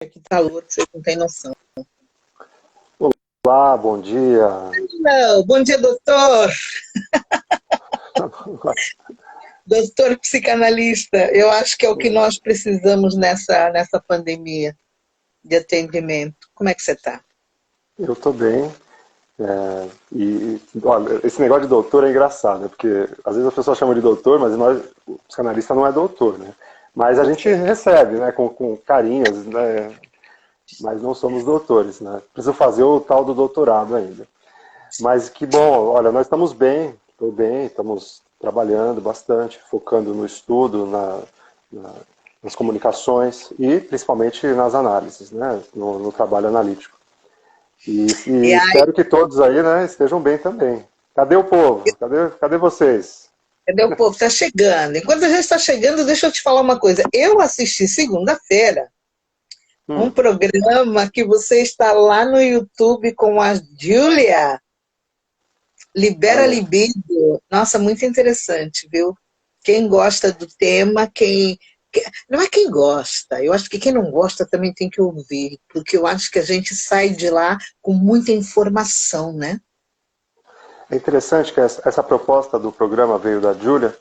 Que calor, que você não tem noção. Olá, bom dia. Não, bom dia, doutor. Doutor psicanalista. Eu acho que é o que nós precisamos nessa pandemia de atendimento. Como é que você está? Eu estou bem. Olha, esse negócio de doutor é engraçado, né? Porque às vezes as pessoas chamam de doutor, mas nós, o psicanalista não é doutor, né? Mas a gente recebe, né, com carinhos, né? Mas não somos doutores, né? Preciso fazer o tal do doutorado ainda. Mas que bom, olha, nós estamos bem, estou bem, estamos trabalhando bastante, focando no estudo, na- nas comunicações e principalmente nas análises, né? No trabalho analítico. E E aí, espero que todos aí, né, estejam bem também. Cadê o povo? Cadê vocês? cadê o povo? Está chegando. Enquanto a gente está chegando, deixa eu te falar uma coisa. Eu assisti segunda-feira um Hum, programa que você está lá no YouTube com a Júlia. Libera olha, Libido. Nossa, muito interessante, viu? Quem gosta do tema, não é quem gosta, eu acho que quem não gosta também tem que ouvir, porque eu acho que a gente sai de lá com muita informação, né? é interessante que essa proposta do programa veio da Júlia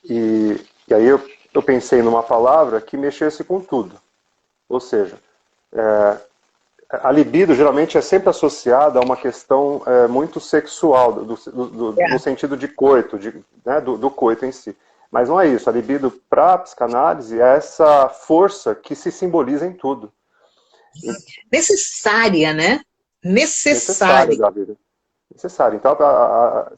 e aí eu pensei numa palavra que mexesse com tudo. Ou seja, a libido geralmente é sempre associada a uma questão muito sexual, no É. sentido de coito, né, do coito em si. Mas não é isso. A libido, para a psicanálise, é essa força que se simboliza em tudo. Necessária, né? Necessária Necessária. da vida. Necessária. Então, a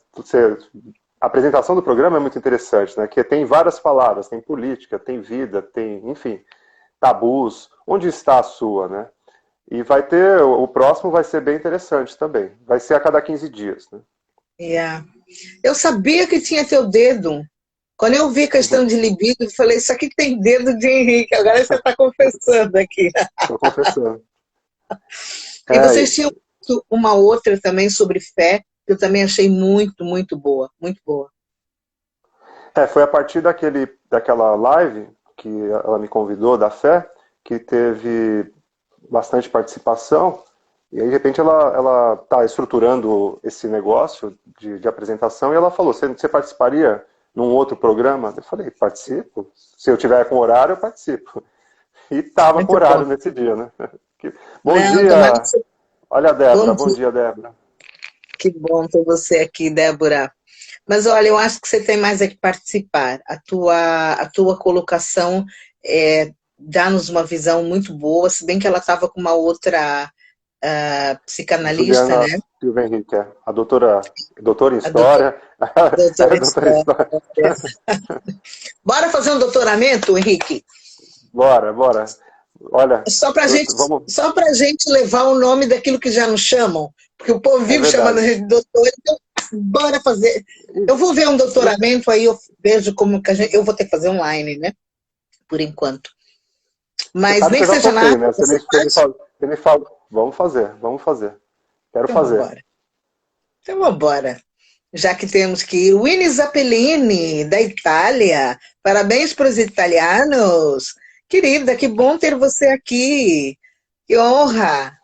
apresentação do programa é muito interessante, né? Que tem várias palavras, tem política, tem vida, tem, enfim, tabus. Onde está a sua, né? E vai ter, o próximo vai ser bem interessante também. Vai ser a cada 15 dias, né? É. Eu sabia que tinha teu dedo. Quando eu vi questão de libido, eu falei, isso aqui tem dedo de Henrique, agora você está confessando aqui. Estou confessando. E É, vocês tinham uma outra também sobre fé, que eu também achei muito, muito boa, muito boa. foi a partir daquela live que ela me convidou, da fé, que teve bastante participação. E aí, de repente, ela está estruturando esse negócio de apresentação e ela falou: você participaria num outro programa? Eu falei: participo. Se eu tiver com horário, eu participo. E estava com Muito bom. horário nesse dia, né? Bom Não, tomara que dia! você... Olha a Bom Débora. Bom dia, dia, Débora. que bom ter você aqui, Débora. Mas olha, eu acho que você tem mais é que participar. A tua colocação dá-nos uma visão muito boa, se bem que ela estava com uma outra psicanalista, Juliana né? Silva Henrique, doutora em A doutora, História. doutora Doutora em História. História. Bora fazer um doutoramento, Henrique? Bora, bora. Olha, vamos. Só pra gente levar o nome daquilo que já nos chamam, porque o povo É vive chamando a verdade. gente de doutor, então bora fazer. Eu vou ver um doutoramento, aí eu vejo como que eu vou ter que fazer online, né? Por enquanto. Você Mas sabe nem que que eu já seja na topei, área, né? você faz? Você me fala, vamos fazer, vamos fazer. Quero Então vamos fazer. embora. Então vamos embora. Já que temos que ir. Winnie Zappellini, da Itália. Parabéns para os italianos. Querida, que bom ter você aqui. Que honra.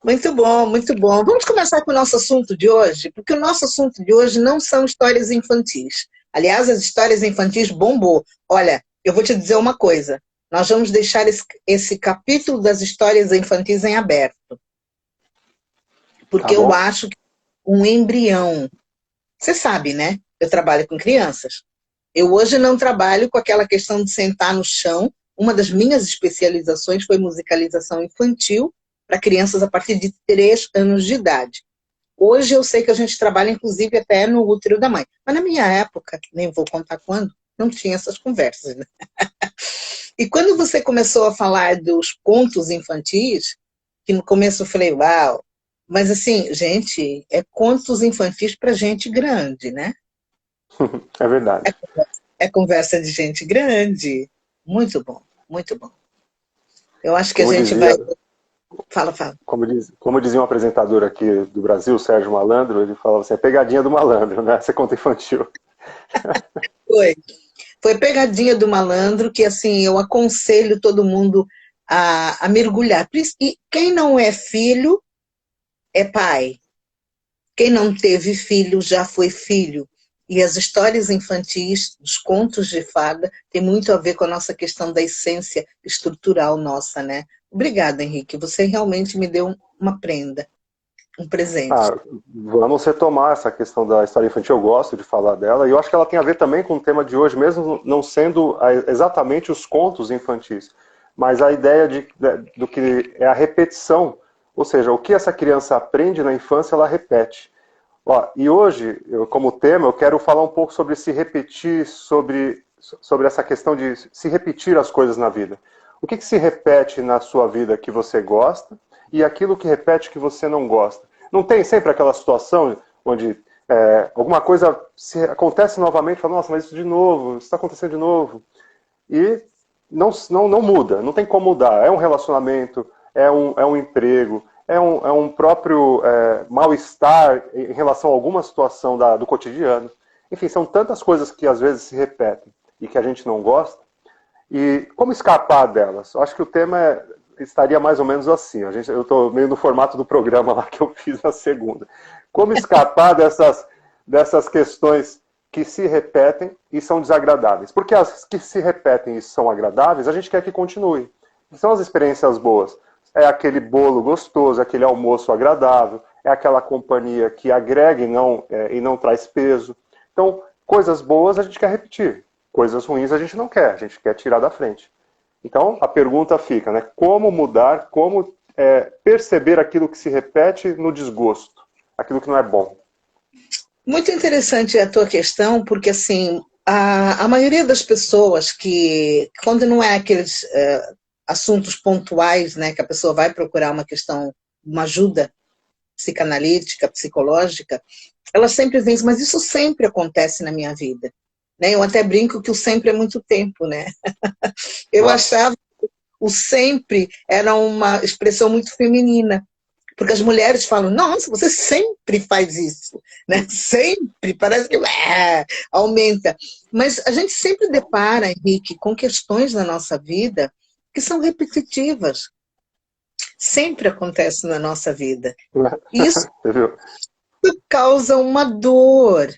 Muito bom, muito bom. Vamos começar com o nosso assunto de hoje, porque o nosso assunto de hoje não são histórias infantis. Aliás, as histórias infantis bombou. Olha, eu vou te dizer uma coisa. Nós vamos deixar esse capítulo das histórias infantis em aberto, Tá porque eu bom? acho que um embrião. Você sabe, né? Eu trabalho com crianças. Eu hoje não trabalho com aquela questão de sentar no chão. Uma das minhas especializações foi musicalização infantil para crianças a partir de 3 anos de idade. Hoje eu sei que a gente trabalha, inclusive, até no útero da mãe. Mas na minha época, nem vou contar quando, não tinha essas conversas. Né? E quando você começou a falar dos contos infantis, que no começo eu falei, uau, mas assim, gente, é contos infantis para gente grande, né? É verdade. É conversa de gente grande. Muito bom, muito bom. Eu acho que a Como gente vai. dizia, Fala, fala. como dizia um apresentador aqui do Brasil, Sérgio Malandro, ele falava assim, é pegadinha do malandro, né? Você conta infantil. Foi. Foi pegadinha do malandro que, assim, eu aconselho todo mundo a mergulhar. E quem não é filho é pai. Quem não teve filho já foi filho. E as histórias infantis, os contos de fada, tem muito a ver com a nossa questão da essência estrutural nossa, né? Obrigada, Henrique. Você realmente me deu uma prenda, um presente. Vamos retomar essa questão da história infantil, eu gosto de falar dela, e eu acho que ela tem a ver também com o tema de hoje, mesmo não sendo exatamente os contos infantis, mas a ideia do que é a repetição, ou seja, o que essa criança aprende na infância, ela repete. Ó, e hoje, como tema, eu quero falar um pouco sobre se repetir, sobre essa questão de se repetir as coisas na vida. O que se repete na sua vida que você gosta e aquilo que repete que você não gosta? Não tem sempre aquela situação onde alguma coisa acontece novamente, fala, nossa, mas isso de novo, isso está acontecendo de novo. E não muda, não tem como mudar. É um relacionamento, é um emprego, é um próprio mal-estar em relação a alguma situação do cotidiano. Enfim, são tantas coisas que às vezes se repetem e que a gente não gosta. E como escapar delas? Eu acho que o tema estaria mais ou menos assim. Eu estou meio no formato do programa lá que eu fiz na segunda. Como escapar dessas questões que se repetem e são desagradáveis? Porque as que se repetem e são agradáveis, a gente quer que continue. São as experiências boas. É aquele bolo gostoso, é aquele almoço agradável, é aquela companhia que agrega e não traz peso. Então, coisas boas a gente quer repetir. Coisas ruins a gente não quer, a gente quer tirar da frente. Então, a pergunta fica, né? Como mudar, como perceber aquilo que se repete no desgosto, aquilo que não é bom? Muito interessante a tua questão, porque assim, a maioria das pessoas que, quando não é aqueles assuntos pontuais, né, que a pessoa vai procurar uma questão, uma ajuda psicanalítica, psicológica, elas sempre dizem, mas isso sempre acontece na minha vida. Né? Eu até brinco que o sempre é muito tempo, né? Eu achava que o sempre era uma expressão muito feminina, porque as mulheres falam, nossa, você sempre faz isso, né? Sempre, parece que aumenta. Mas a gente sempre depara, Henrique, com questões na nossa vida que são repetitivas. Sempre acontece na nossa vida. Isso causa uma dor,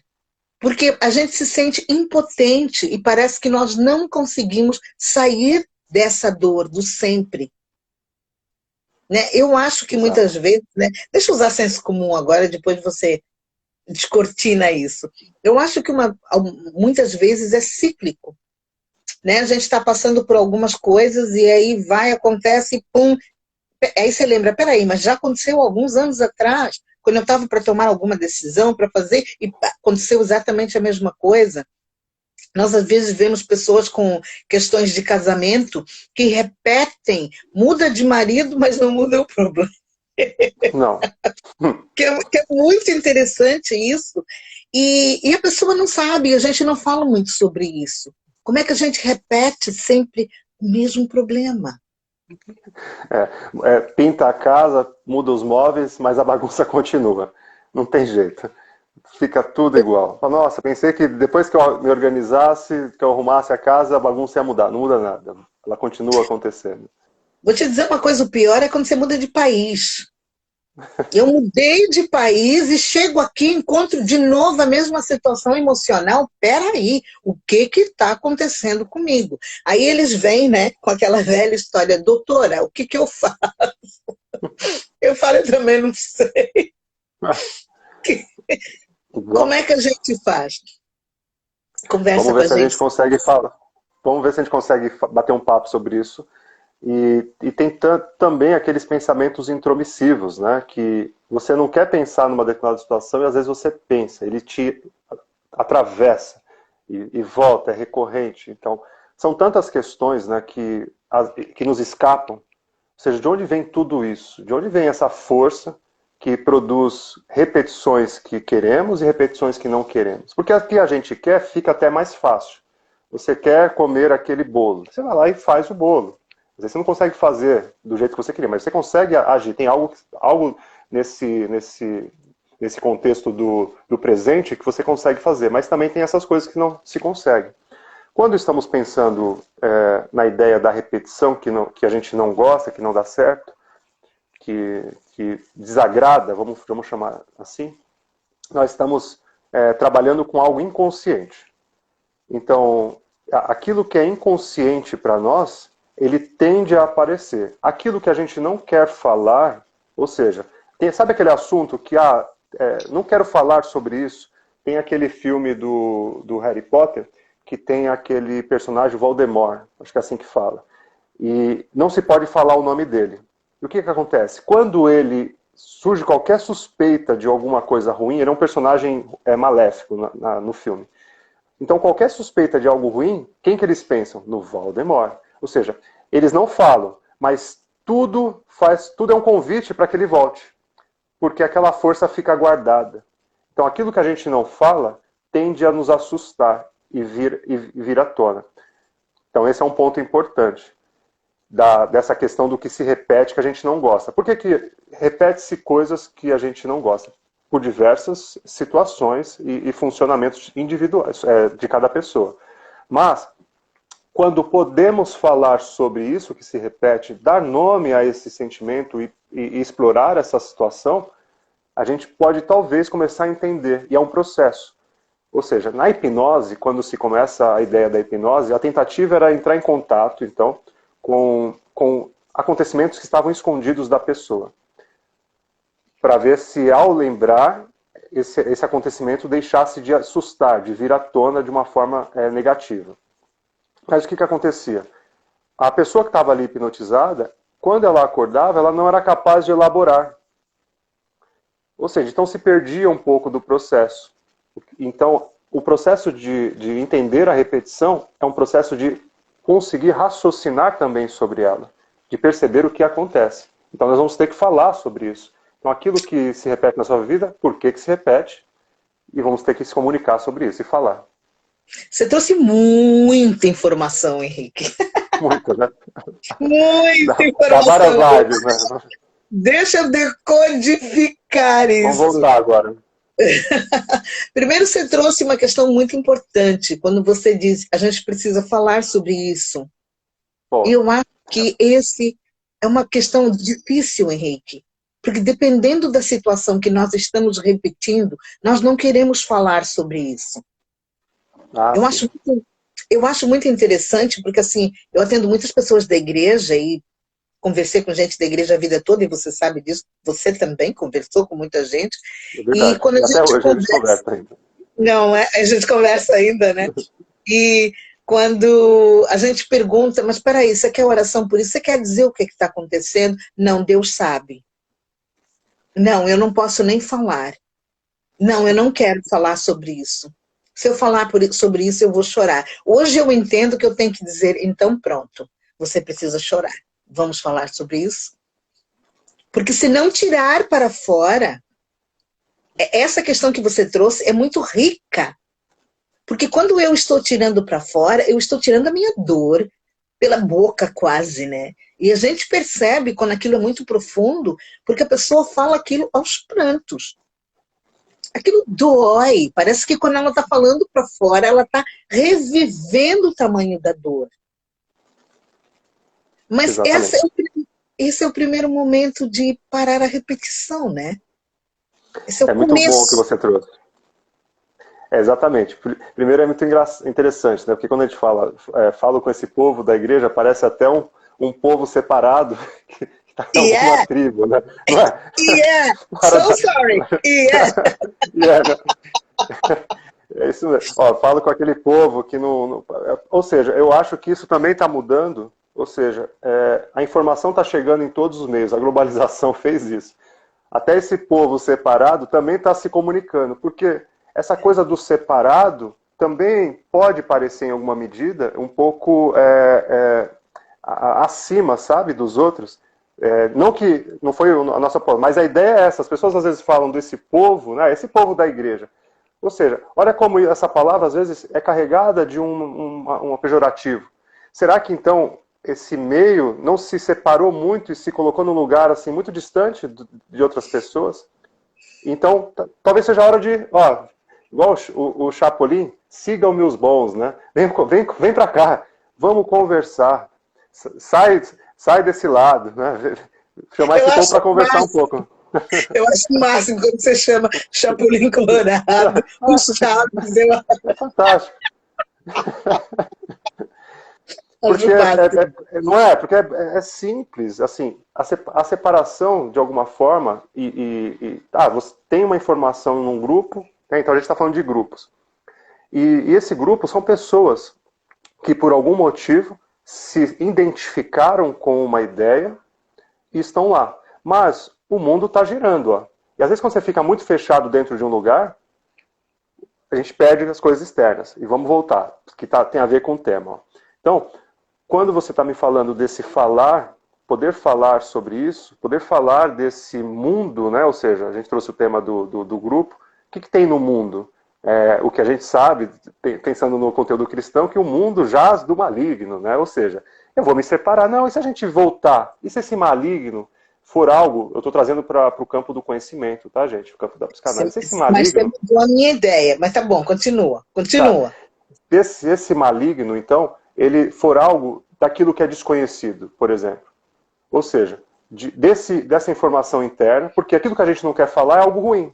porque a gente se sente impotente e parece que nós não conseguimos sair dessa dor do sempre. Né? Eu acho que muitas vezes, né? Deixa eu usar senso comum agora, depois você descortina isso. Eu acho que muitas vezes é cíclico. Né? A gente está passando por algumas coisas e aí acontece e pum. Aí você lembra, peraí, mas já aconteceu alguns anos atrás, quando eu estava para tomar alguma decisão, para fazer, e aconteceu exatamente a mesma coisa. Nós, às vezes, vemos pessoas com questões de casamento que repetem, muda de marido, mas não muda o problema. Não. que é muito interessante isso. E a pessoa não sabe, a gente não fala muito sobre isso. Como é que a gente repete sempre o mesmo problema? Pinta a casa, muda os móveis, mas a bagunça continua. Não tem jeito. Fica tudo igual. Nossa, pensei que depois que eu me organizasse, que eu arrumasse a casa, a bagunça ia mudar. Não muda nada. Ela continua acontecendo. Vou te dizer uma coisa, o pior é quando você muda de país. Eu mudei de país e chego aqui e encontro de novo a mesma situação emocional. Peraí, o que está acontecendo comigo? Aí eles vêm, né, com aquela velha história, doutora, o que eu faço? Eu falo, eu também não sei. Como é que a gente faz? Conversa Vamos ver com a se a gente. gente consegue falar. Vamos ver se a gente consegue bater um papo sobre isso. E tem também aqueles pensamentos intromissivos, né? Que você não quer pensar numa determinada situação e às vezes você pensa, ele te atravessa e volta, é recorrente. Então, são tantas questões, né, que nos escapam. Ou seja, de onde vem tudo isso? De onde vem essa força que produz repetições que queremos e repetições que não queremos? Porque o que a gente quer fica até mais fácil. Você quer comer aquele bolo, você vai lá e faz o bolo. Às vezes você não consegue fazer do jeito que você queria, mas você consegue agir. Tem algo nesse contexto do presente que você consegue fazer, mas também tem essas coisas que não se conseguem. Quando estamos pensando na ideia da repetição, que a gente não gosta, que não dá certo, que desagrada, vamos chamar assim, nós estamos trabalhando com algo inconsciente. Então, aquilo que é inconsciente para nós, ele tende a aparecer. Aquilo que a gente não quer falar, ou seja, sabe aquele assunto que, não quero falar sobre isso? Tem aquele filme do Harry Potter, que tem aquele personagem Voldemort, acho que é assim que fala. E não se pode falar o nome dele. E o que acontece? Quando ele surge qualquer suspeita de alguma coisa ruim, ele é um personagem maléfico no filme. Então, qualquer suspeita de algo ruim, quem que eles pensam? No Voldemort. Ou seja, eles não falam, mas tudo é um convite para que ele volte. Porque aquela força fica guardada. Então, aquilo que a gente não fala tende a nos assustar e vir à tona. Então, esse é um ponto importante dessa questão do que se repete que a gente não gosta. Por que repete-se coisas que a gente não gosta? Por diversas situações e funcionamentos individuais de cada pessoa. Mas, quando podemos falar sobre isso que se repete, dar nome a esse sentimento e explorar essa situação, a gente pode talvez começar a entender, e é um processo. Ou seja, na hipnose, quando se começa a ideia da hipnose, a tentativa era entrar em contato, então, com acontecimentos que estavam escondidos da pessoa, para ver se, ao lembrar, esse acontecimento deixasse de assustar, de vir à tona de uma forma negativa. Mas o que acontecia? A pessoa que estava ali hipnotizada, quando ela acordava, ela não era capaz de elaborar. Ou seja, então se perdia um pouco do processo. Então, o processo de entender a repetição é um processo de conseguir raciocinar também sobre ela, de perceber o que acontece. Então nós vamos ter que falar sobre isso. Então aquilo que se repete na sua vida, por que se repete? E vamos ter que se comunicar sobre isso e falar. Você trouxe muita informação, Henrique. Muita, né? Muita informação. Dá várias lives, né? Deixa eu decodificar isso. Vamos voltar agora. Primeiro, você trouxe uma questão muito importante, quando você diz a gente precisa falar sobre isso. Bom, eu acho que esse é uma questão difícil, Henrique, porque dependendo da situação que nós estamos repetindo, nós não queremos falar sobre isso. Eu acho muito interessante, porque assim, eu atendo muitas pessoas da igreja e conversei com gente da igreja a vida toda, e você sabe disso, você também conversou com muita gente. É verdade. E quando a gente conversa ainda. Não, a gente conversa ainda, né? E quando a gente pergunta, mas peraí, você quer oração por isso? Você quer dizer o que está acontecendo? Não, Deus sabe. Não, eu não posso nem falar. Não, eu não quero falar sobre isso. Se eu falar sobre isso, eu vou chorar. Hoje eu entendo que eu tenho que dizer, então pronto, você precisa chorar. Vamos falar sobre isso? Porque se não tirar para fora, essa questão que você trouxe é muito rica. Porque quando eu estou tirando para fora, eu estou tirando a minha dor pela boca quase, né? E a gente percebe quando aquilo é muito profundo, porque a pessoa fala aquilo aos prantos. Aquilo dói. Parece que quando ela está falando para fora, ela está revivendo o tamanho da dor. Mas esse é o primeiro momento de parar a repetição, né? Esse é o muito começo. bom o que você trouxe. Exatamente. Primeiro é muito interessante, né? Porque quando a gente fala com esse povo da igreja, parece até um povo separado que está em alguma tribo, né? Não é? Yeah, so sorry. Yeah. É isso mesmo. Ó, falo com aquele povo que não... Ou seja, eu acho que isso também está mudando. Ou seja, a informação está chegando em todos os meios, a globalização fez isso. Até esse povo separado também está se comunicando, porque essa coisa do separado também pode parecer, em alguma medida, um pouco acima, sabe, dos outros. Não foi a nossa povo, mas a ideia é essa. As pessoas às vezes falam desse povo, né, esse povo da igreja. Ou seja, olha como essa palavra às vezes é carregada de um pejorativo. Será que então esse meio não se separou muito e se colocou num lugar assim muito distante de outras pessoas? Então, talvez seja a hora de, igual o Chapolin, sigam-me os bons, né? Vem para cá, vamos conversar. Sai desse lado, né? Chamar esse povo para conversar um pouco. Eu acho o máximo quando você chama Chapolin Colorado, o Chaves. É fantástico. Porque não é, porque é simples, assim, a separação de alguma forma você tem uma informação num grupo, né, então a gente está falando de grupos, e esse grupo são pessoas que por algum motivo se identificaram com uma ideia e estão lá, mas o mundo está girando, ó. E às vezes quando você fica muito fechado dentro de um lugar, a gente perde as coisas externas, e vamos voltar, que tem a ver com o tema, ó. Então, quando você está me falando desse falar, poder falar sobre isso, poder falar desse mundo, né? Ou seja, a gente trouxe o tema do grupo, o que tem no mundo? O que a gente sabe, pensando no conteúdo cristão, que o mundo jaz do maligno, né? Ou seja, eu vou me separar. Não, e se a gente voltar? E se esse maligno for algo, eu estou trazendo para o campo do conhecimento, tá, gente? O campo da psicanálise. Esse maligno... Mas você mudou a minha ideia, mas tá bom, continua. Tá. Esse maligno, então, ele for algo daquilo que é desconhecido, por exemplo. Ou seja, dessa informação interna, porque aquilo que a gente não quer falar é algo ruim.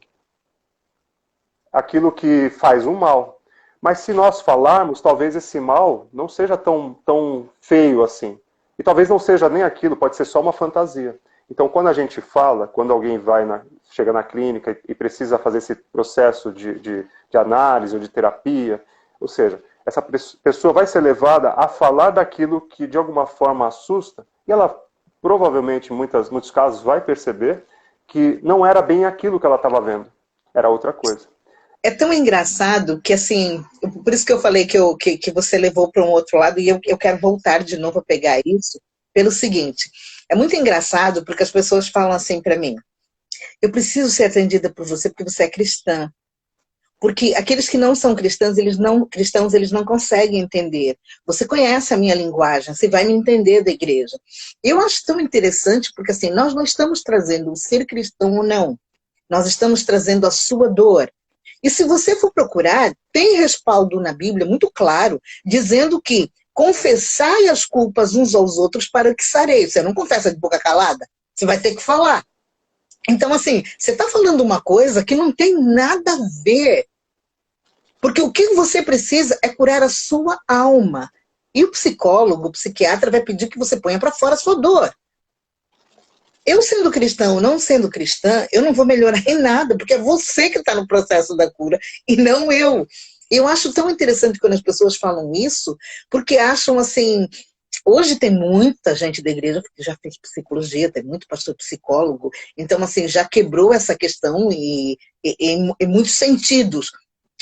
Aquilo que faz um mal. Mas se nós falarmos, talvez esse mal não seja tão feio assim. E talvez não seja nem aquilo, pode ser só uma fantasia. Então, quando a gente fala, quando alguém chega na clínica e precisa fazer esse processo de análise ou de terapia, ou seja, essa pessoa vai ser levada a falar daquilo que de alguma forma assusta, e ela provavelmente, em muitos casos, vai perceber que não era bem aquilo que ela estava vendo, era outra coisa. É tão engraçado que, assim, por isso que eu falei que você levou para um outro lado, e eu quero voltar de novo a pegar isso, pelo seguinte, é muito engraçado porque as pessoas falam assim para mim, eu preciso ser atendida por você porque você é cristã. Porque aqueles que não são cristãos, eles não conseguem entender. Você conhece a minha linguagem, você vai me entender da igreja. Eu acho tão interessante, porque assim, nós não estamos trazendo o ser cristão ou não. Nós estamos trazendo a sua dor. E se você for procurar, tem respaldo na Bíblia muito claro, dizendo que confessai as culpas uns aos outros para que sareis. Você não confessa de boca calada, você vai ter que falar. Então, assim, você está falando uma coisa que não tem nada a ver. Porque o que você precisa é curar a sua alma. E o psicólogo, o psiquiatra vai pedir que você ponha para fora a sua dor. Eu sendo cristão ou não sendo cristã, eu não vou melhorar em nada, porque é você que está no processo da cura e não eu. Eu acho tão interessante quando as pessoas falam isso, porque acham assim... Hoje tem muita gente da igreja que já fez psicologia, tem muito pastor psicólogo, então assim, já quebrou essa questão em muitos sentidos.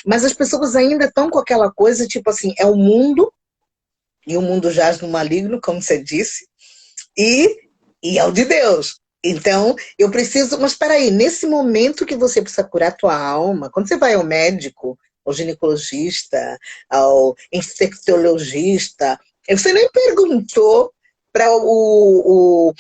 Mas as pessoas ainda estão com aquela coisa, tipo assim, é o mundo, e o mundo jaz no maligno, como você disse, e é o de Deus. Então, eu preciso... Mas peraí, nesse momento que você precisa curar a tua alma, quando você vai ao médico, ao ginecologista, ao infectologista, você nem perguntou para o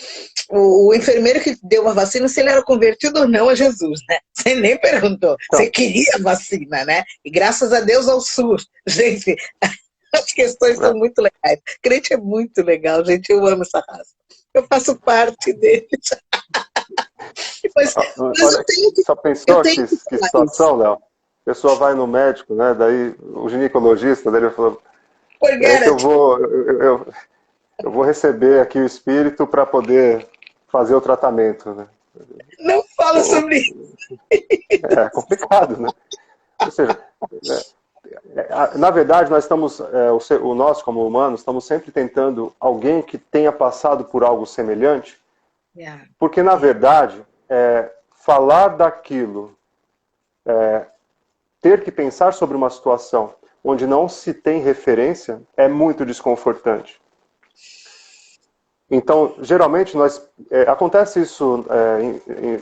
enfermeiro que deu a vacina se ele era convertido ou não a Jesus, né? Você nem perguntou. Você queria a vacina, né? E graças a Deus ao SUS. Gente, as questões são muito legais. Crente é muito legal, gente. Eu amo essa raça. Eu faço parte deles. Mas eu tenho que... Só pensou que situação, Léo? A pessoa vai no médico, né? Daí o ginecologista, daí ele falou... eu vou receber aqui o espírito para poder fazer o tratamento, né? Não fala sobre isso. É complicado, né? Ou seja, na verdade, nós estamos, nós como humanos, estamos sempre tentando alguém que tenha passado por algo semelhante, porque na verdade, falar daquilo, ter que pensar sobre uma situação onde não se tem referência, é muito desconfortante. Então, geralmente, acontece isso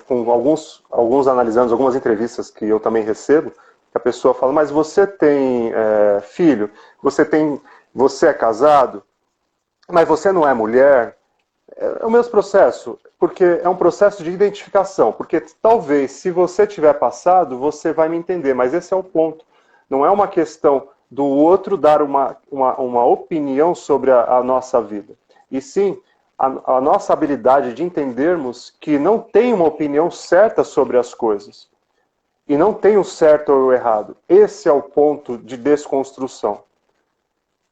com alguns analisandos, algumas entrevistas que eu também recebo, que a pessoa fala, mas você tem filho, você é casado, mas você não é mulher. É o mesmo processo, porque é um processo de identificação, porque talvez, se você tiver passado, você vai me entender, mas esse é o ponto. Não é uma questão do outro dar uma opinião sobre a nossa vida. E sim, a nossa habilidade de entendermos que não tem uma opinião certa sobre as coisas. E não tem o certo ou o errado. Esse é o ponto de desconstrução.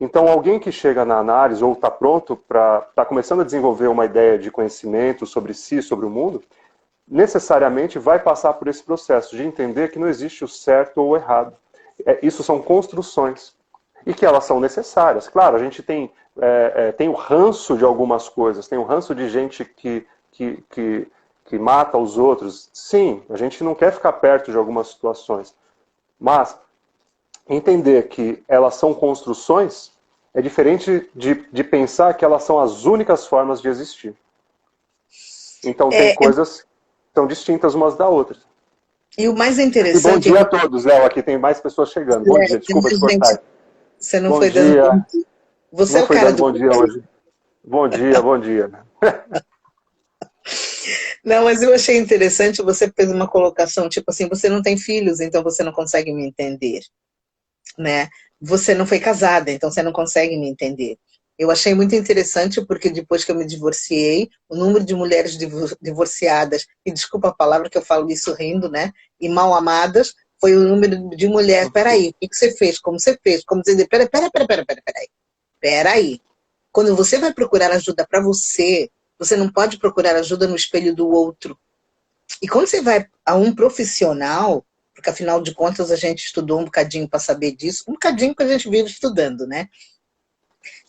Então, alguém que chega na análise ou está pronto está começando a desenvolver uma ideia de conhecimento sobre si, sobre o mundo, necessariamente vai passar por esse processo de entender que não existe o certo ou o errado. Isso são construções. E que elas são necessárias. Claro, a gente tem o ranço de algumas coisas, tem o ranço de gente que mata os outros. Sim, a gente não quer ficar perto de algumas situações. Mas entender que elas são construções é diferente de pensar que elas são as únicas formas de existir. Então tem coisas que são distintas umas da outra. E o mais E interessante... bom dia a todos, Léo, aqui tem mais pessoas chegando. Bom dia, desculpa te cortar. Você não Bom foi dia. dando bom dia. Você é o cara do bom dia hoje. Bom dia, bom dia. Não, mas eu achei interessante, você fez uma colocação, tipo assim, você não tem filhos, então você não consegue me entender, né? Você não foi casada, então você não consegue me entender. Eu achei muito interessante porque depois que eu me divorciei, o número de mulheres divorciadas, e desculpa a palavra que eu falo isso rindo, né? E mal amadas, foi o número de mulheres. Peraí, o que você fez? Como você fez? Como você... Peraí. Quando você vai procurar ajuda para você, você não pode procurar ajuda no espelho do outro. E quando você vai a um profissional, porque afinal de contas a gente estudou um bocadinho para saber disso, um bocadinho que a gente vive estudando, né?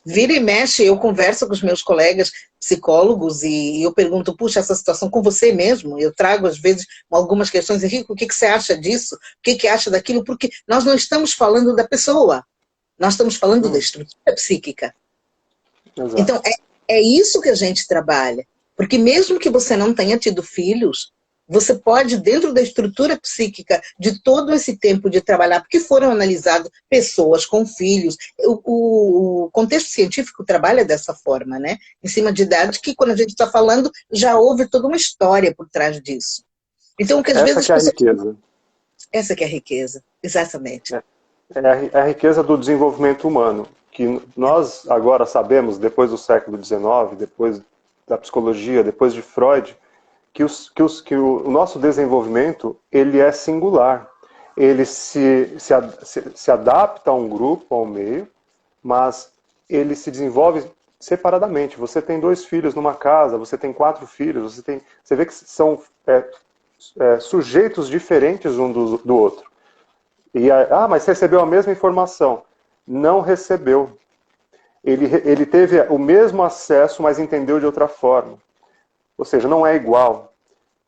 Vira e mexe, eu converso com os meus colegas psicólogos e eu pergunto, puxa, essa situação com você mesmo? Eu trago, às vezes, algumas questões, Henrique, o que você acha disso? O que acha daquilo? Porque nós não estamos falando da pessoa, nós estamos falando da estrutura psíquica. Exato. Então, é isso que a gente trabalha. Porque mesmo que você não tenha tido filhos, você pode, dentro da estrutura psíquica de todo esse tempo de trabalhar, porque foram analisadas pessoas com filhos, o contexto científico trabalha dessa forma, né? Em cima de dados que, quando a gente está falando, já houve toda uma história por trás disso. Então, o que às vezes... Essa que é a riqueza. Essa que é a riqueza, exatamente. É a riqueza do desenvolvimento humano, que nós agora sabemos, depois do século XIX, depois da psicologia, depois de Freud, que o nosso desenvolvimento ele é singular. Ele se adapta a um grupo, a um meio, mas ele se desenvolve separadamente. Você tem 2 filhos numa casa, você tem 4 filhos, você vê que são sujeitos diferentes um do outro. Mas recebeu a mesma informação. Não recebeu. Ele teve o mesmo acesso, mas entendeu de outra forma. Ou seja, não é igual.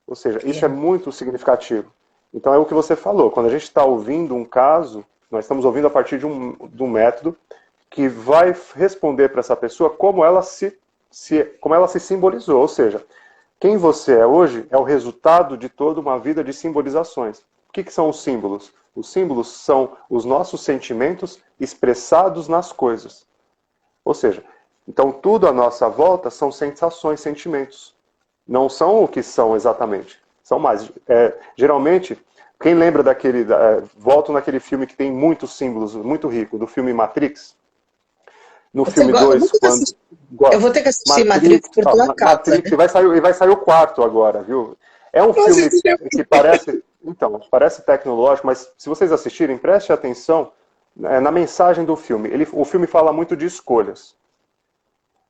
Ou seja, isso é muito significativo. Então é o que você falou. Quando a gente está ouvindo um caso, nós estamos ouvindo a partir de um método que vai responder para essa pessoa como ela se simbolizou. Ou seja, quem você é hoje é o resultado de toda uma vida de simbolizações. O que são os símbolos? Os símbolos são os nossos sentimentos expressados nas coisas. Ou seja, então tudo à nossa volta são sensações, sentimentos. Não são o que são exatamente. São mais. Geralmente, quem lembra daquele... volto naquele filme que tem muitos símbolos, muito rico, do filme Matrix. No filme 2, eu vou ter que assistir Matrix por tua causa. Matrix, né? Vai sair o 4 agora, viu? É um filme que parece... Então, parece tecnológico, mas se vocês assistirem, preste atenção na mensagem do filme. O filme fala muito de escolhas.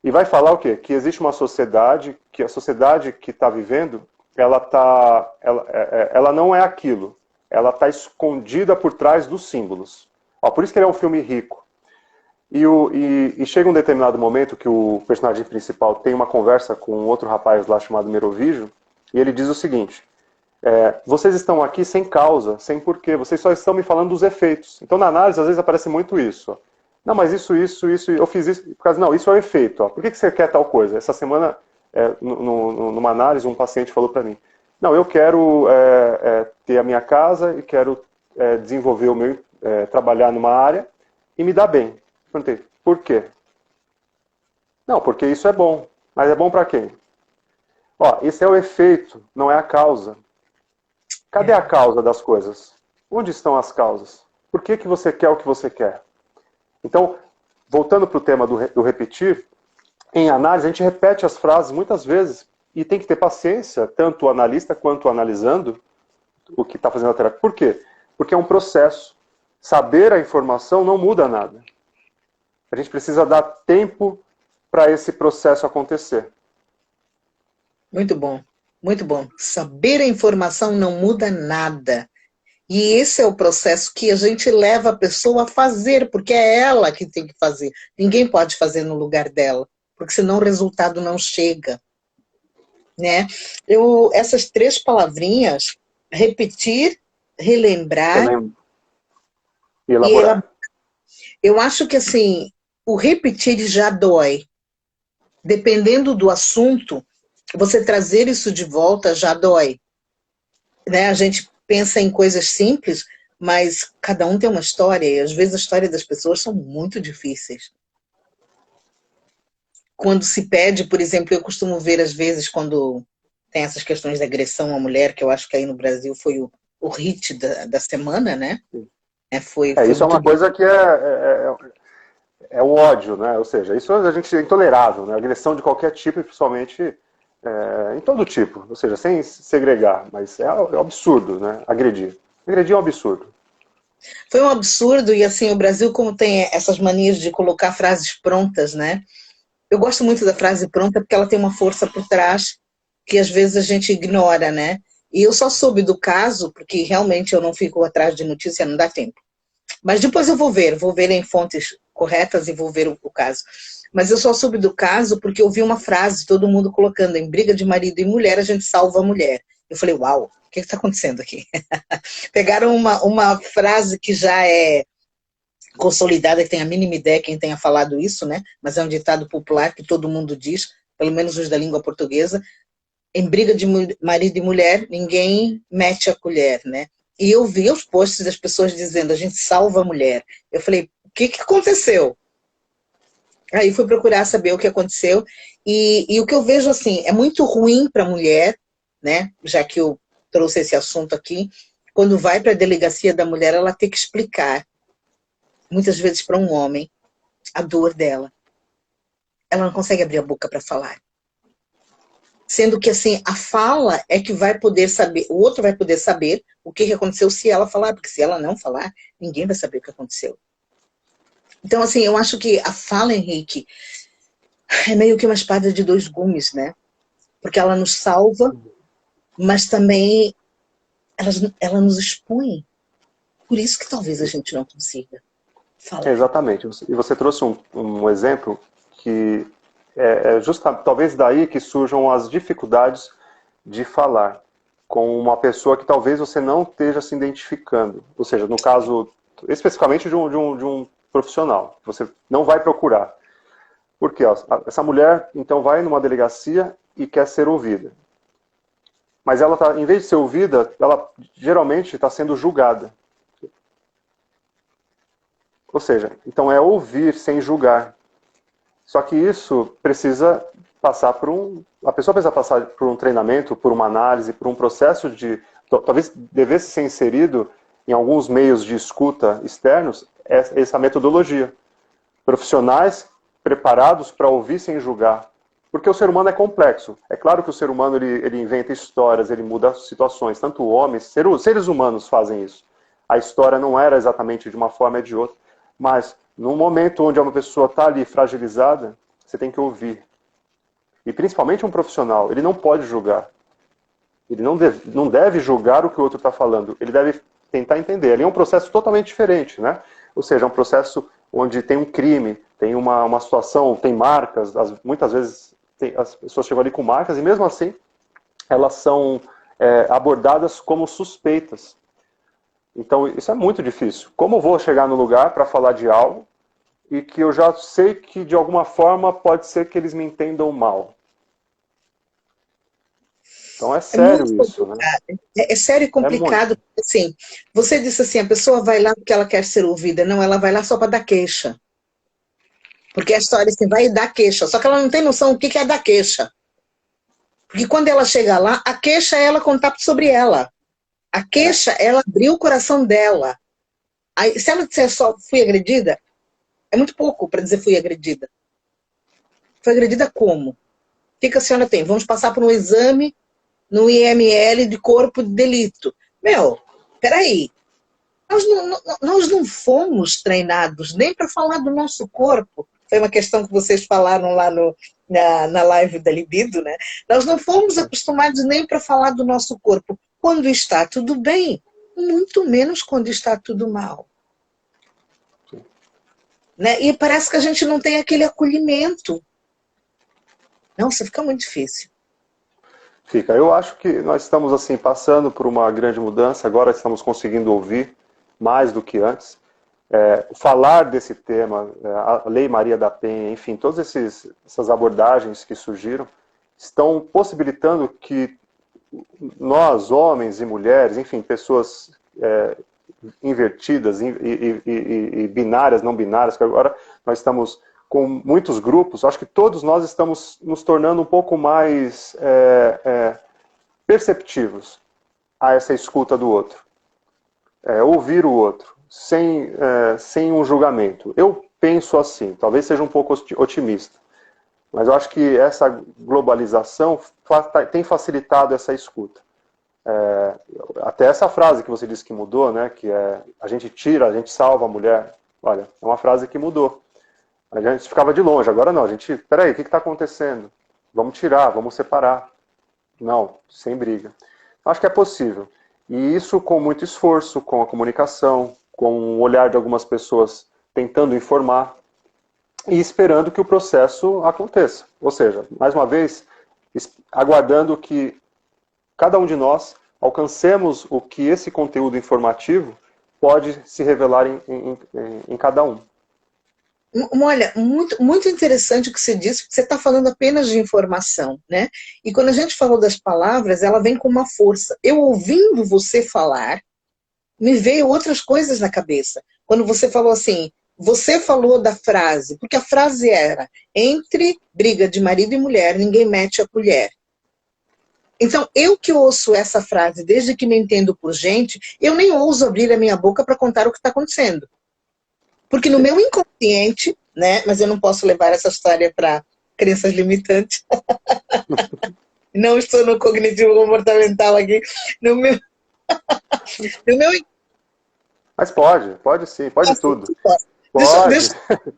E vai falar o quê? Que existe uma sociedade, que a sociedade que está vivendo, ela não é aquilo. Ela está escondida por trás dos símbolos. Por isso que ele é um filme rico. E chega um determinado momento que o personagem principal tem uma conversa com outro rapaz lá chamado Merovígio, e ele diz o seguinte: vocês estão aqui sem causa, sem porquê, vocês só estão me falando dos efeitos. Então na análise às vezes aparece muito isso. Não, mas isso, eu fiz isso, por causa, não, isso é o efeito. Por que você quer tal coisa? Essa semana, numa análise, um paciente falou para mim, não, eu quero ter a minha casa e quero desenvolver o meu, trabalhar numa área e me dar bem. Eu perguntei, por quê? Não, porque isso é bom. Mas é bom para quem? Esse é o efeito, não é a causa. Cadê a causa das coisas? Onde estão as causas? Por que você quer o que você quer? Então, voltando para o tema do repetir, em análise a gente repete as frases muitas vezes e tem que ter paciência, tanto o analista quanto o analisando o que está fazendo a terapia. Por quê? Porque é um processo. Saber a informação não muda nada. A gente precisa dar tempo para esse processo acontecer. Muito bom, muito bom. Saber a informação não muda nada. E esse é o processo que a gente leva a pessoa a fazer, porque é ela que tem que fazer. Ninguém pode fazer no lugar dela, porque senão o resultado não chega. Né? Essas 3 palavrinhas, repetir, relembrar E elaborar. Eu acho que assim, o repetir já dói. Dependendo do assunto, você trazer isso de volta já dói. Né? A gente pensa em coisas simples, mas cada um tem uma história, e às vezes a história das pessoas são muito difíceis. Quando se pede, por exemplo, eu costumo ver às vezes quando tem essas questões de agressão à mulher, que eu acho que aí no Brasil foi o hit da semana, né? Foi isso é uma coisa que é o ódio, né? Ou seja, isso a gente é intolerável, né? Agressão de qualquer tipo, principalmente em todo tipo, ou seja, sem segregar, mas é absurdo, né? Agredir é um absurdo. Foi um absurdo, e assim, o Brasil, como tem essas manias de colocar frases prontas, né? Eu gosto muito da frase pronta porque ela tem uma força por trás que às vezes a gente ignora, né? E eu só soube do caso porque realmente eu não fico atrás de notícia, não dá tempo. Mas depois eu vou ver em fontes corretas e vou ver o caso. Mas eu só soube do caso porque eu vi uma frase, todo mundo colocando, em briga de marido e mulher, a gente salva a mulher. Eu falei, uau, o que está acontecendo aqui? Pegaram uma frase que já é consolidada, que tem a mínima ideia quem tenha falado isso, né? Mas é um ditado popular que todo mundo diz, pelo menos os da língua portuguesa, em briga de marido e mulher, ninguém mete a colher, né? E eu vi os posts das pessoas dizendo, a gente salva a mulher. Eu falei, o que aconteceu? Aí fui procurar saber o que aconteceu, e o que eu vejo assim, é muito ruim para a mulher, né? Já que eu trouxe esse assunto aqui, quando vai para a delegacia da mulher, ela tem que explicar, muitas vezes para um homem, a dor dela. Ela não consegue abrir a boca para falar. Sendo que, assim, a fala é que vai poder saber, o outro vai poder saber o que aconteceu se ela falar, porque se ela não falar, ninguém vai saber o que aconteceu. Então, assim, eu acho que a fala, Henrique, é meio que uma espada de 2 gumes, né? Porque ela nos salva, mas também ela nos expõe. Por isso que talvez a gente não consiga falar. Exatamente. E você trouxe um exemplo que talvez daí que surjam as dificuldades de falar com uma pessoa que talvez você não esteja se identificando. Ou seja, no caso, especificamente de um profissional, que você não vai procurar. Porque essa mulher, então, vai numa delegacia e quer ser ouvida. Mas ela em vez de ser ouvida, ela geralmente está sendo julgada. Ou seja, então é ouvir sem julgar. Só que isso precisa passar a pessoa precisa passar por um treinamento, por uma análise, por um processo talvez devesse ser inserido em alguns meios de escuta externos essa metodologia. Profissionais preparados para ouvir sem julgar. Porque o ser humano é complexo. É claro que o ser humano ele inventa histórias, ele muda situações. Tanto homens, seres humanos fazem isso. A história não era exatamente de uma forma ou de outra. Mas, num momento onde uma pessoa está ali fragilizada, você tem que ouvir. E principalmente um profissional, ele não pode julgar. Ele não deve julgar o que o outro está falando. Ele deve tentar entender. Ali é um processo totalmente diferente, né? Ou seja, é um processo onde tem um crime, tem uma situação, tem marcas. Muitas vezes as pessoas chegam ali com marcas e mesmo assim elas são abordadas como suspeitas. Então, isso é muito difícil. Como eu vou chegar no lugar para falar de algo e que eu já sei que, de alguma forma, pode ser que eles me entendam mal? Então, é sério isso, né? É sério e complicado. Assim, você disse assim, a pessoa vai lá porque ela quer ser ouvida. Não, ela vai lá só para dar queixa. Porque a história assim, vai dar queixa. Só que ela não tem noção do que é dar queixa. Porque quando ela chega lá, a queixa é ela contar sobre ela. A queixa, ela abriu o coração dela. Aí, se ela disser só fui agredida, É muito pouco para dizer fui agredida. Foi agredida como? O que a senhora tem? Vamos passar por um exame no IML de corpo de delito. Meu, peraí. Nós não fomos treinados nem para falar do nosso corpo. Foi uma questão que vocês falaram lá na live da Libido, né? Nós não fomos acostumados nem para falar do nosso corpo quando está tudo bem, muito menos quando está tudo mal. Né? E parece que a gente não tem aquele acolhimento. Nossa, fica muito difícil. Fica. Eu acho que nós estamos assim passando por uma grande mudança, agora estamos conseguindo ouvir mais do que antes. Falar desse tema, a Lei Maria da Penha, enfim, todas essas abordagens que surgiram estão possibilitando que nós, homens e mulheres, enfim, pessoas invertidas e binárias, não binárias, que agora nós estamos com muitos grupos, acho que todos nós estamos nos tornando um pouco mais perceptivos a essa escuta do outro. Ouvir o outro, sem um julgamento. Eu penso assim, talvez seja um pouco otimista, mas eu acho que essa globalização tem facilitado essa escuta. Até essa frase que você disse que mudou, né, que é a gente tira, a gente salva a mulher. Olha, é uma frase que mudou. A gente ficava de longe, agora não. A gente, peraí, o que está acontecendo? Vamos tirar, vamos separar. Não, sem briga. Acho que é possível. E isso com muito esforço, com a comunicação, com o olhar de algumas pessoas tentando informar e esperando que o processo aconteça. Ou seja, mais uma vez, aguardando que cada um de nós alcancemos o que esse conteúdo informativo pode se revelar em cada um. Olha, muito, muito interessante o que você disse, porque você está falando apenas de informação, né? E quando a gente falou das palavras, ela vem com uma força. Eu ouvindo você falar, me veio outras coisas na cabeça. Quando você falou assim, você falou da frase, porque a frase era, entre briga de marido e mulher, ninguém mete a colher. Então, eu que ouço essa frase desde que me entendo por gente, eu nem ouso abrir a minha boca para contar o que está acontecendo. Porque no meu inconsciente, né, mas eu não posso levar essa história para crenças limitantes. Não estou no cognitivo comportamental aqui. No meu... Mas pode sim, pode tudo.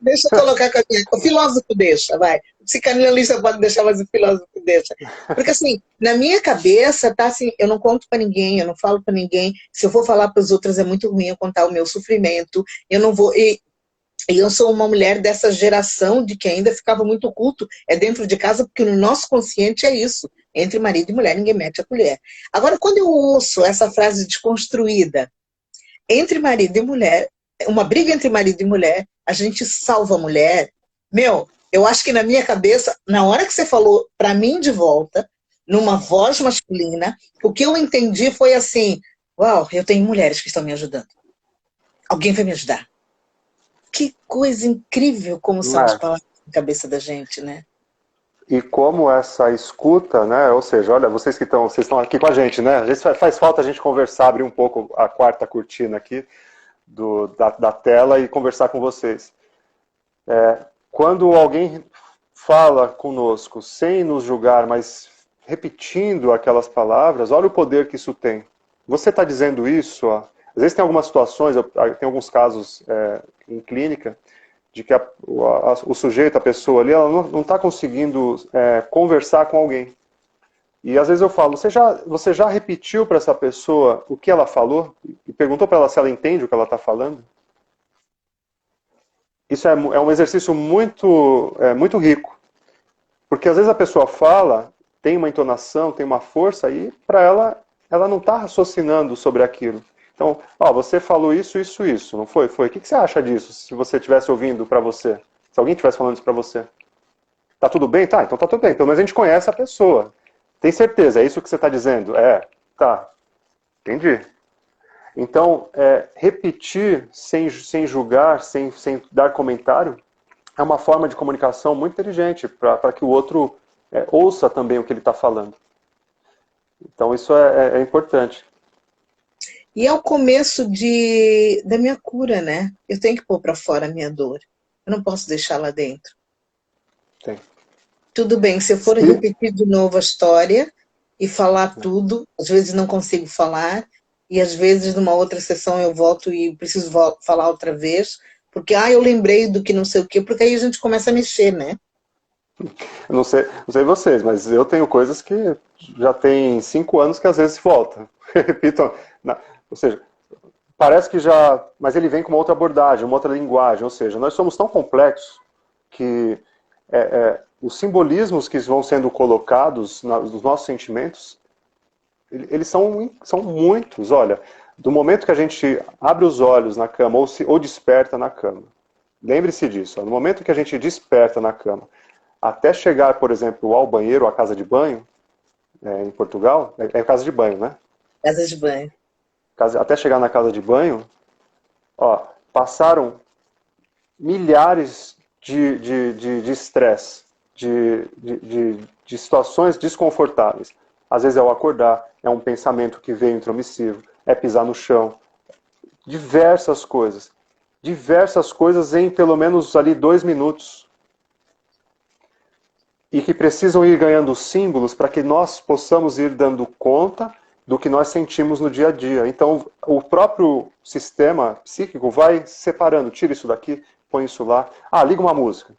Deixa eu colocar com a minha... O filósofo deixa, vai. O psicanalista pode deixar, mas o filósofo deixa. Porque assim, na minha cabeça tá assim, eu não conto para ninguém, eu não falo para ninguém. Se eu for falar para os outros é muito ruim eu contar o meu sofrimento. Eu não vou... E eu sou uma mulher dessa geração de que ainda ficava muito oculto, dentro de casa, porque no nosso consciente é isso. Entre marido e mulher, ninguém mete a colher. Agora, quando eu ouço essa frase desconstruída, entre marido e mulher, uma briga entre marido e mulher, a gente salva a mulher. Meu, eu acho que na minha cabeça, na hora que você falou para mim de volta, numa voz masculina, o que eu entendi foi assim, uau, eu tenho mulheres que estão me ajudando. Alguém vai me ajudar. Que coisa incrível como são as palavras na cabeça da gente, né? E como essa escuta, né? Ou seja, olha, vocês estão aqui com a gente, né? Às vezes faz falta a gente conversar, abrir um pouco a quarta cortina aqui da tela e conversar com vocês. Quando alguém fala conosco sem nos julgar, mas repetindo aquelas palavras, olha o poder que isso tem. Você está dizendo isso, ó. Às vezes tem algumas situações, tem alguns casos em clínica, de que o sujeito, a pessoa ali, ela não está conseguindo conversar com alguém. E às vezes eu falo, você já repetiu para essa pessoa o que ela falou? E perguntou para ela se ela entende o que ela está falando? Isso é um exercício muito rico. Porque às vezes a pessoa fala, tem uma entonação, tem uma força, e para ela não está raciocinando sobre aquilo. Então, você falou isso, não foi? Foi. O que você acha disso, se você estivesse ouvindo para você? Se alguém estivesse falando isso para você? Tá tudo bem? Tá, então tá tudo bem. Pelo menos a gente conhece a pessoa. Tem certeza, é isso que você está dizendo? Tá. Entendi. Então, repetir sem julgar, sem dar comentário, é uma forma de comunicação muito inteligente para que o outro ouça também o que ele está falando. Então, isso é importante. E é o começo da minha cura, né? Eu tenho que pôr para fora a minha dor. Eu não posso deixar lá dentro. Tem. Tudo bem, se eu for repetir de novo a história e falar tudo, às vezes não consigo falar, e às vezes numa outra sessão eu volto e preciso falar outra vez, porque eu lembrei do que não sei o quê, porque aí a gente começa a mexer, né? Eu não sei vocês, mas eu tenho coisas que já tem 5 anos que às vezes volta. Repito, ou seja, parece que já... Mas ele vem com uma outra abordagem, uma outra linguagem, ou seja, nós somos tão complexos que os simbolismos que vão sendo colocados nos nossos sentimentos, eles são muitos. Olha, do momento que a gente abre os olhos na cama ou desperta na cama, lembre-se disso, no momento que a gente desperta na cama, até chegar, por exemplo, ao banheiro, à casa de banho, em Portugal, é casa de banho, né? Casa de banho. Até chegar na casa de banho, passaram milhares de estresse, de situações desconfortáveis. Às vezes é o acordar, é um pensamento que veio intromissivo, é pisar no chão. Diversas coisas em pelo menos ali 2 minutos. E que precisam ir ganhando símbolos para que nós possamos ir dando conta do que nós sentimos no dia a dia. Então, o próprio sistema psíquico vai separando, tira isso daqui, põe isso lá. Liga uma música.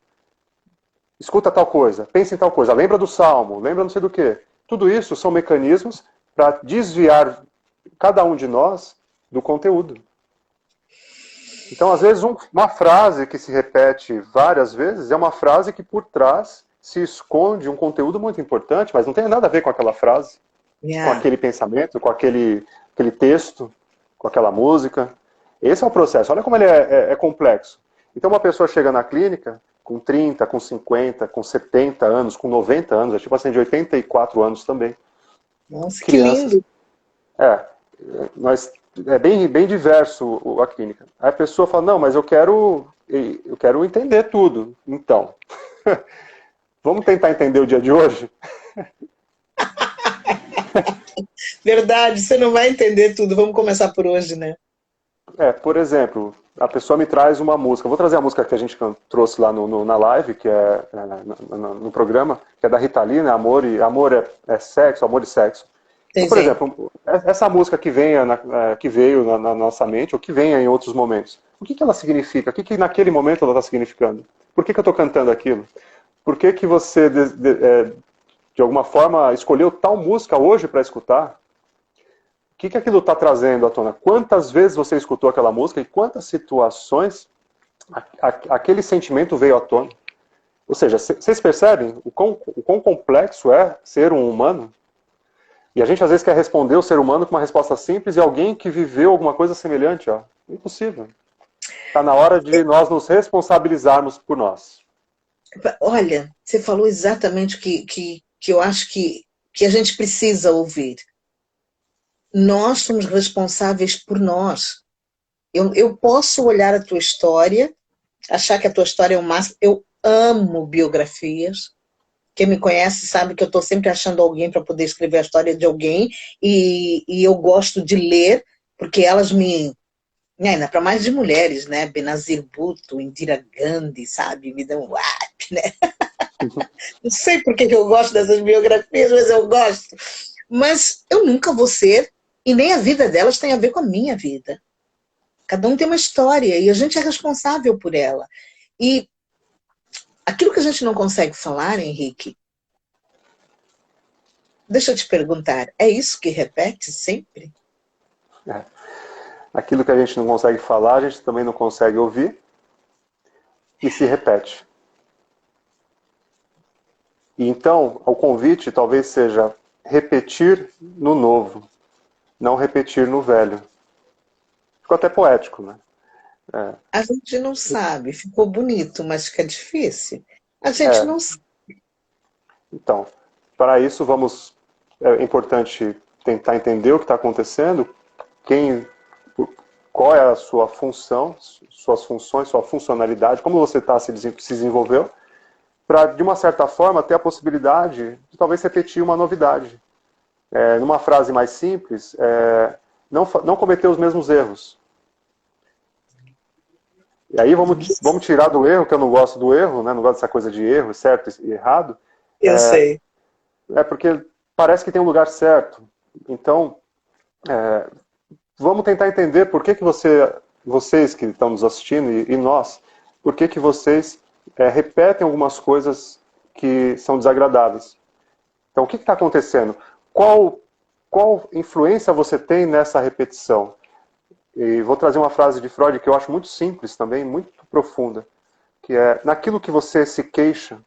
Escuta tal coisa, pensa em tal coisa, lembra do salmo, lembra não sei do quê. Tudo isso são mecanismos para desviar cada um de nós do conteúdo. Então, às vezes, uma frase que se repete várias vezes é uma frase que por trás se esconde um conteúdo muito importante, mas não tem nada a ver com aquela frase, com aquele pensamento, com aquele texto, com aquela música. Esse é o processo. Olha como ele é complexo. Então uma pessoa chega na clínica com 30, com 50, com 70 anos, com 90 anos, é tipo assim, de 84 anos também. Nossa, crianças. Que lindo! É bem diverso a clínica. Aí a pessoa fala, não, mas eu quero entender tudo. Então... Vamos tentar entender o dia de hoje? Verdade, você não vai entender tudo. Vamos começar por hoje, né? Por exemplo, a pessoa me traz uma música. Eu vou trazer a música que a gente trouxe lá na live, que é no programa, que é da Rita Lee, né? Amor é sexo, amor e sexo. Então, por exemplo, essa música que veio na nossa mente, ou que venha em outros momentos, o que ela significa? O que naquele momento ela está significando? Por que eu estou cantando aquilo? Por que você, de alguma forma, escolheu tal música hoje para escutar? O que aquilo está trazendo à tona? Quantas vezes você escutou aquela música e quantas situações aquele sentimento veio à tona? Ou seja, vocês percebem o quão complexo é ser um humano? E a gente às vezes quer responder o ser humano com uma resposta simples e alguém que viveu alguma coisa semelhante. Impossível. Está na hora de nós nos responsabilizarmos por nós. Olha, você falou exatamente o que eu acho que a gente precisa ouvir. Nós somos responsáveis por nós. Eu posso olhar a tua história, achar que a tua história é o máximo. Eu amo biografias. Quem me conhece sabe que eu estou sempre achando alguém para poder escrever a história de alguém. E eu gosto de ler, porque elas me... Ainda para mais de mulheres, né? Benazir Bhutto, Indira Gandhi, sabe? Me dão né? Não sei por que eu gosto dessas biografias, mas eu gosto. Mas eu nunca vou ser, e nem a vida delas tem a ver com a minha vida. Cada um tem uma história, e a gente é responsável por ela. E aquilo que a gente não consegue falar, Henrique, deixa eu te perguntar, é isso que repete sempre? Aquilo que a gente não consegue falar, a gente também não consegue ouvir, e se repete. E então, o convite talvez seja repetir no novo, não repetir no velho. Ficou até poético, né? A gente não sabe, ficou bonito, mas fica difícil. A gente não sabe. Então, para isso é importante tentar entender o que está acontecendo, qual é a sua função, suas funções, sua funcionalidade, como você se desenvolveu, para, de uma certa forma, ter a possibilidade de talvez repetir uma novidade. Numa frase mais simples, não cometer os mesmos erros. E aí vamos tirar do erro, que eu não gosto do erro, né? Não gosto dessa coisa de erro, certo e errado. Eu sei. É porque parece que tem um lugar certo. Então, vamos tentar entender por que vocês que estão nos assistindo e nós, por que vocês repetem algumas coisas que são desagradáveis. Então, o que está acontecendo? Qual influência você tem nessa repetição? E vou trazer uma frase de Freud que eu acho muito simples também, muito profunda, que é, naquilo que você se queixa,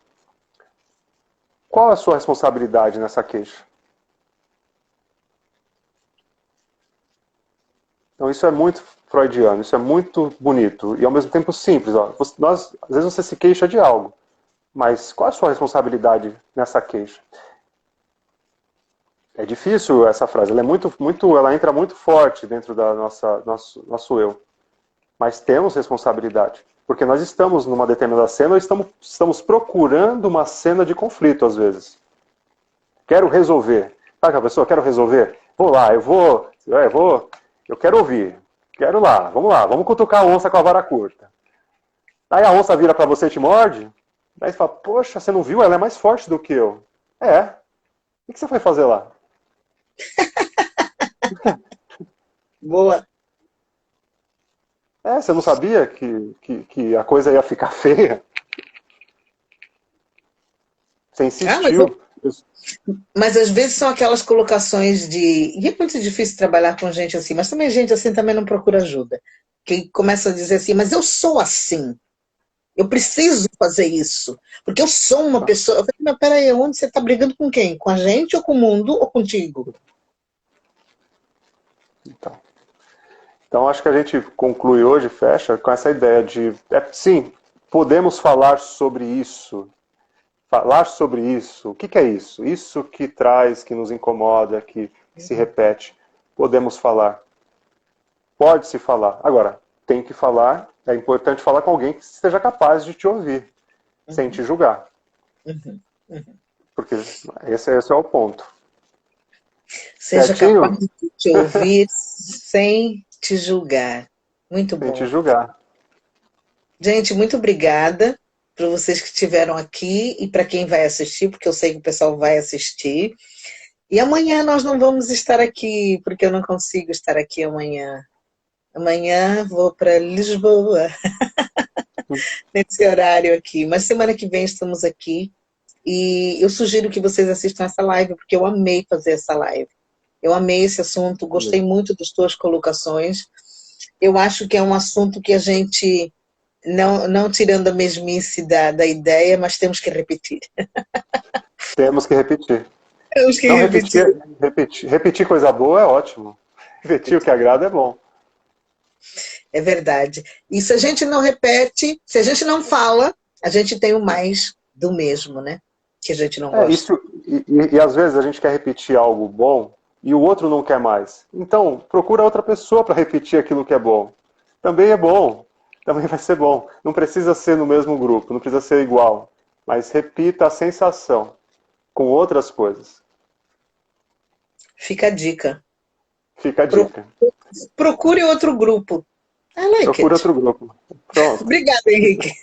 qual é a sua responsabilidade nessa queixa? Então isso é muito freudiano, isso é muito bonito e ao mesmo tempo simples. Ó. Às vezes você se queixa de algo, mas qual é a sua responsabilidade nessa queixa? É difícil essa frase, ela é ela entra muito forte dentro da nosso eu. Mas temos responsabilidade, porque nós estamos numa determinada cena, ou estamos procurando uma cena de conflito às vezes. Quero resolver. Sabe aquela pessoa, quero resolver? Vou lá, eu quero ouvir. Quero lá, vamos cutucar a onça com a vara curta. Aí a onça vira para você e te morde, aí você fala, poxa, você não viu? Ela é mais forte do que eu. O que você foi fazer lá? Boa. Você não sabia que a coisa ia ficar feia? Você insistiu. Mas às vezes são aquelas colocações de... E é muito difícil trabalhar com gente assim, mas também gente assim também não procura ajuda. Que começa a dizer assim, mas eu sou assim. Eu preciso fazer isso. Porque eu sou uma pessoa... Eu falei, mas peraí, onde você está brigando com quem? Com a gente ou com o mundo ou contigo? Então acho que a gente conclui hoje, fecha, com essa ideia de... sim, podemos falar sobre isso. Falar sobre isso. O que é isso? Isso que traz, que nos incomoda, que se repete. Podemos falar. Pode-se falar. Agora, tem que falar, é importante falar com alguém que esteja capaz de te ouvir, sem te julgar. Porque esse é o ponto. Seja capaz de te ouvir sem te julgar. Muito bom. Sem te julgar. Gente, muito obrigada para vocês que estiveram aqui e para quem vai assistir, porque eu sei que o pessoal vai assistir. E amanhã nós não vamos estar aqui, porque eu não consigo estar aqui amanhã. Amanhã vou para Lisboa, nesse horário aqui. Mas semana que vem estamos aqui. E eu sugiro que vocês assistam essa live, porque eu amei fazer essa live. Eu amei esse assunto, gostei muito das tuas colocações. Eu acho que é um assunto que a gente, não tirando a mesmice da ideia, mas temos que repetir. Temos que repetir. Temos que repetir coisa boa é ótimo. Repetir o que agrada é bom. É verdade. E se a gente não repete, se a gente não fala, a gente tem o mais do mesmo, né? Que a gente não gosta. E às vezes a gente quer repetir algo bom e o outro não quer mais. Então, procura outra pessoa para repetir aquilo que é bom. Também é bom. Também vai ser bom. Não precisa ser no mesmo grupo, não precisa ser igual. Mas repita a sensação com outras coisas. Fica a dica. Fica a dica. Procure outro grupo. Procure outro grupo. Pronto. Obrigada, Henrique.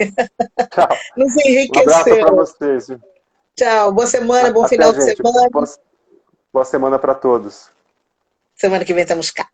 Tchau. Nos enriqueceu. Um abraço para vocês. Tchau. Boa semana, bom final de semana. Boa semana para todos. Semana que vem estamos cá.